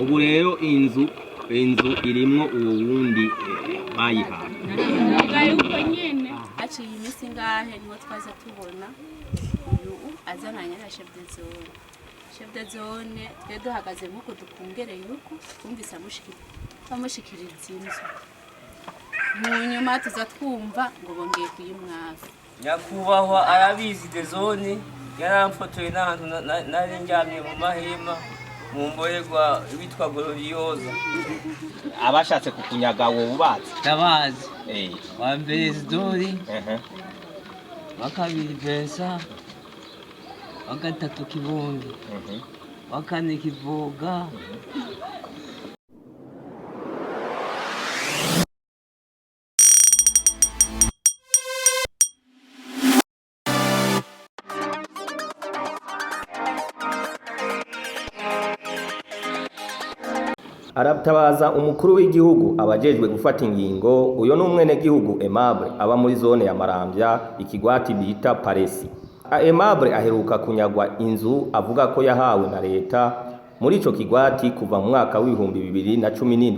ubu rero inzu irimwo uwo wundi bayihawe yuko nyene haciye iminsi ngahe niho twaza tubona uyu azananye na chef de zone twe duhagaze nk'uko dukungereye uko twumvise amushikiriza inzu mu nyuma tuza twumva ngo bongeye kuyimwaza nyakubahwa arabizi de zone yaramfotoye n'ahantu nari njyamye mu mahema mu mborerwa bitwa Gloriosa. abashatse kukunyaga wowe ubazi Ndabazi. Wa mbere Zidori. Wa kabiri Bensa. Wa gatatu Kibungi. Wa kane Kivoga. Aratabaza umukuru w'igihugu abajejwe gufata ingingo uyo n'umwene gihugu Emmable aba muri zone ya Maramvya ikigwati bita Paresi. Emmable aheruka kunyagwa inzu avuga ko yahawe na leta muri ico kigwati kuva mu mwaka w'ibihumbi 2017.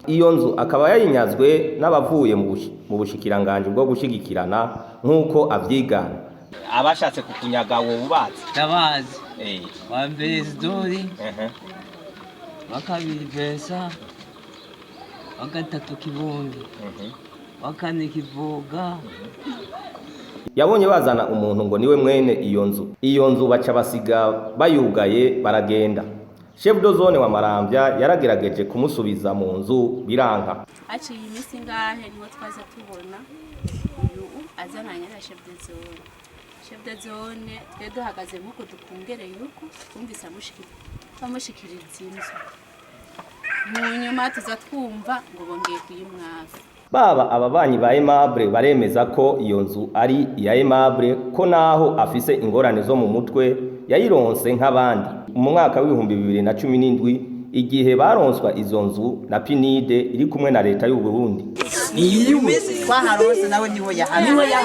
Iyo nzu akaba yayinyazwe n'abavuye mu bushikiranganje bwo gushigikirana nk'uko avyigana. abashatse kukunyaga wowe ubazi Ndabazi. Wa mbere Zidori. Wa kabiri Bensa. Wa gatatu Kibungi. Wa kane Kivoga. Yabonye bazana umuntu ngo niwe mwene iyo nzu baca basiga bayugaye baragenda. Chef de zone wa Maramvya yaragerageje kumusubiza mu nzu biranka. haciye iminsi ngahe niho twaza tubona uyu azananye na chef de zone twe duhagaze nk'uko dukungereye uko twumvise amushikiriza inzu mu nyuma tuza twumva ngo bongeye kuyimwaza Baba ababanyi ba Emmable baremeza ko iyo nzu ari iya Emmable ko naho afise ingorane zo mu mutwe yayironse nk'abandi mu mwaka w'ibihumbi 2017 igihe baronswa izo nzu na Pinide iri kumwe na leta y'u Burundi. Niyiwe twaharose nawe niho yaharuye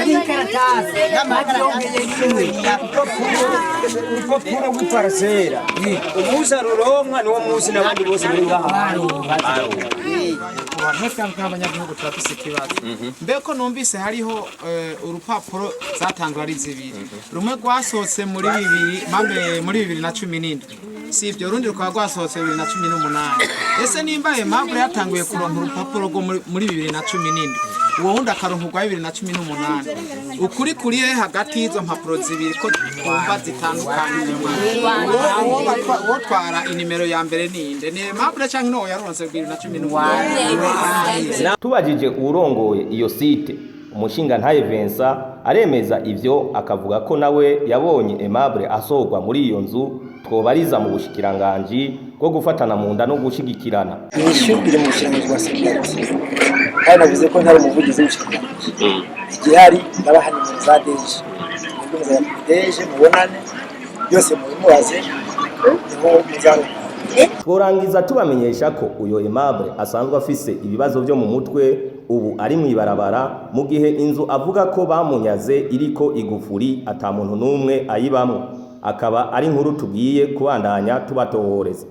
ari karatasi n'amagaragara urupapuro rw'iparasera umuza ruronka niwo muzi n'abandi bose bari ngaho Mwese nk'abanyagihugu turafise ikibazo mbeko numvise hariho urupapuro zatangwa ari zibiri rumwe rwasohotse muri 2017 sivyo rundi rukaba rwasohotse 2018 ese nimba Emmable yatanguye kuronka urupapuro rwo muri 2017 uwo wundi akaronka rwa 2018 ukuri kuriye hagati y'izo mpapuro zibiri ko twumva zitandukanye uwo twara inimero ya mbere ninde ni Emmable canke no yaronse 2018 Tubajije urongoye iyo site umushinga ntaye Vincent aremeza ivyo akavuga ko nawe yabonye Emmable asorwa muri iyo nzu twobariza mu bushikiranganje bwo gufatana mu nda no gushigikirana. nishubire mu bushinga bwa security kandi navuze ko ntari umuvugizi w'ubushikiranganje igihari n'abahani mu za deje mubonane byose mubimubaze niho muzaruka. Tworangiza tubamenyesha ko uyo Emmable asanzwe afise ibibazo byo mu mutwe ubu ari mwibarabara mu gihe inzu avuga ko bamunyaze iriko igufuri ata muntu numwe ayibamwe akaba ari nkuru tugiye kubandanya tubatohoreza.